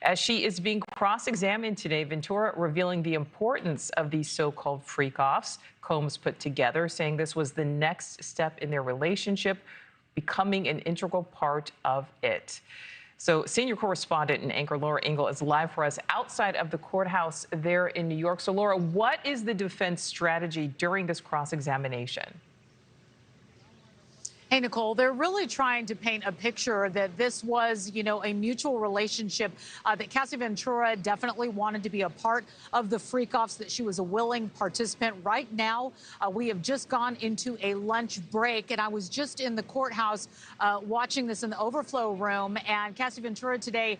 As she is being cross-examined today, Ventura revealing the importance of these so-called freak-offs Combs put together, saying this was the next step in their relationship, becoming an integral part of it. So senior correspondent and anchor Laura Ingle is live for us outside of the courthouse there in New York. So Laura, what is the defense strategy during this cross-examination? Hey, Nichole, they're really trying to paint a picture that this was, a mutual relationship, that Cassie Ventura definitely wanted to be a part of the freak-offs, that she was a willing participant. Right now, we have just gone into a lunch break, and I was just in the courthouse watching this in the overflow room, and Cassie Ventura today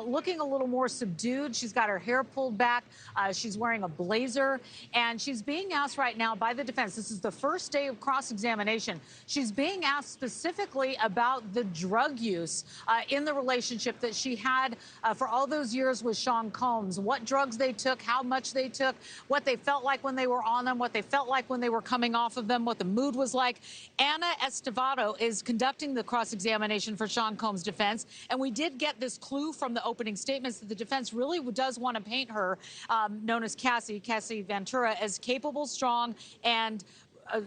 looking a little more subdued. She's got her hair pulled back. She's wearing a blazer, and she's being asked right now by the defense. This is the first day of cross-examination. She's being asked specifically about the drug use in the relationship that she had for all those years with Sean Combs, what drugs they took, how much they took, what they felt like when they were on them, what they felt like when they were coming off of them, what the mood was like. Anna Estevado is conducting the cross-examination for Sean Combs' defense, and we did get this clue from the opening statements that the defense really does want to paint her, known as Cassie Ventura, as capable, strong, and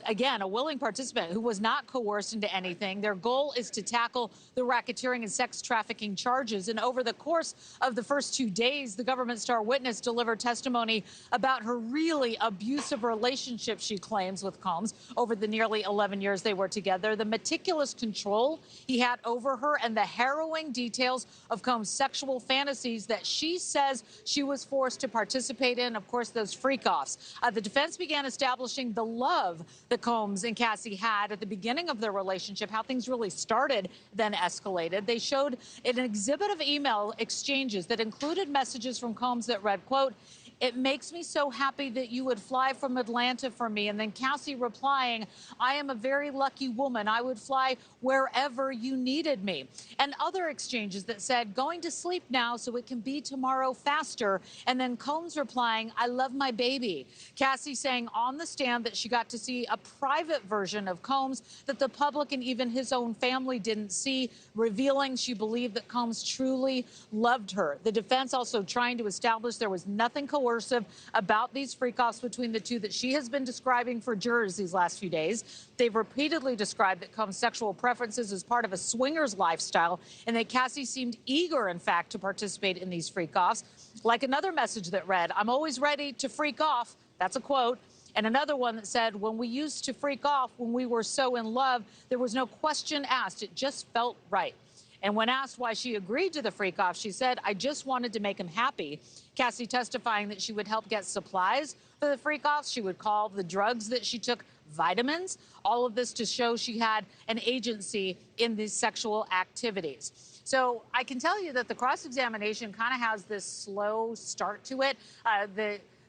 again, a willing participant who was not coerced into anything. Their goal is to tackle the racketeering and sex trafficking charges. And over the course of the first 2 days, the government star witness delivered testimony about her really abusive relationship, she claims, with Combs over the nearly 11 years they were together, the meticulous control he had over her, and the harrowing details of Combs' sexual fantasies that she says she was forced to participate in, of course, those freak-offs. The defense began establishing the love that Combs and Cassie had at the beginning of their relationship, how things really started, then escalated. They showed an exhibit of email exchanges that included messages from Combs that read, quote, "It makes me so happy that you would fly from Atlanta for me." And then Cassie replying, "I am a very lucky woman. I would fly wherever you needed me." And other exchanges that said, "Going to sleep now so it can be tomorrow faster." And then Combs replying, "I love my baby." Cassie saying on the stand that she got to see a private version of Combs that the public and even his own family didn't see, revealing she believed that Combs truly loved her. The defense also trying to establish there was nothing coercive about these freak-offs between the two that she has been describing for jurors these last few days. They've repeatedly described that Combs' sexual preferences as part of a swingers lifestyle, and that Cassie seemed eager, in fact, to participate in these freak-offs. Like another message that read, "I'm always ready to freak off." That's a quote. And another one that said, "When we used to freak off, when we were so in love, there was no question asked. It just felt right." And when asked why she agreed to the freak-off, she said, "I just wanted to make him happy." Cassie testifying that she would help get supplies for the freak-offs. She would call the drugs that she took vitamins. All of this to show she had an agency in these sexual activities. So I can tell you that the cross-examination kind of has this slow start to it.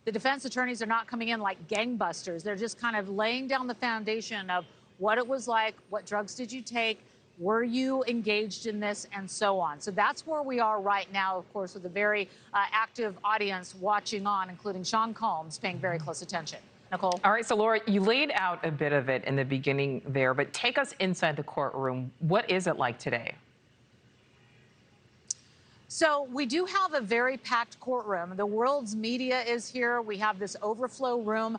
The defense attorneys are not coming in like gangbusters. They're just kind of laying down the foundation of what it was like, what drugs did you take, were you engaged in this, and so on. So that's where we are right now, of course, with a very active audience watching on, including Sean Combs paying very close attention. Nichole? All right, so Laura, you laid out a bit of it in the beginning there, but take us inside the courtroom. What is it like today? So we do have a very packed courtroom. The world's media is here. We have this overflow room,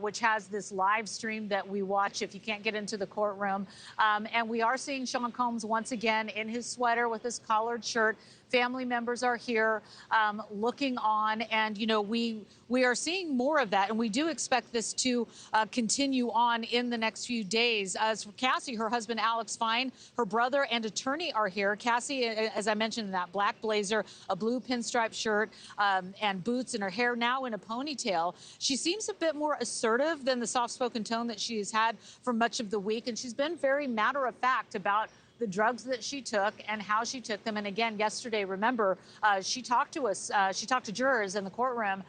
which has this live stream that we watch if you can't get into the courtroom. And we are seeing Sean Combs once again in his sweater with his collared shirt. Family members are here looking on, and we are seeing more of that, and we do expect this to continue on in the next few days. As for Cassie, her husband Alex Fine, her brother and attorney are here. Cassie, as I mentioned, in that black blazer, a blue pinstripe shirt, and boots, and her hair now in a ponytail. She seems a bit more assertive than the soft-spoken tone that she has had for much of the week, and she's been very matter-of-fact about the drugs that she took and how she took them. And again, yesterday, remember, she talked to us, she talked to jurors in the courtroom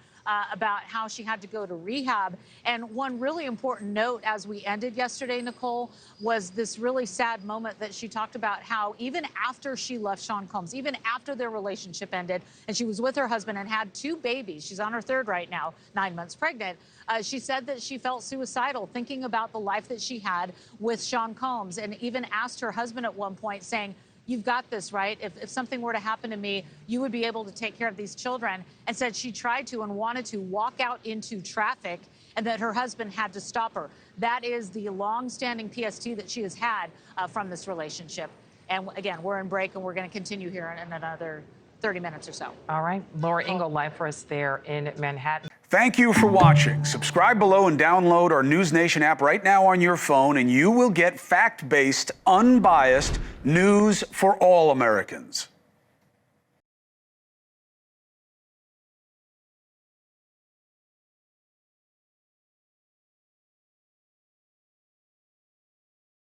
about how she had to go to rehab. And one really important note as we ended yesterday, Nichole, was this really sad moment that she talked about how even after she left Sean Combs, even after their relationship ended, and she was with her husband and had 2 babies, she's on her 3rd right now, 9 months pregnant, she said that she felt suicidal thinking about the life that she had with Sean Combs, and even asked her husband at one point, saying, you've got this, right? If something were to happen to me, you would be able to take care of these children. And said she tried to and wanted to walk out into traffic and that her husband had to stop her. That is the long-standing PST that she has had from this relationship. And again, we're in break and we're going to continue here in another 30 minutes or so. All right. Laura Ingle live for us there in Manhattan. Thank you for watching. Subscribe below and download our NewsNation app right now on your phone, and you will get fact-based, unbiased news for all Americans.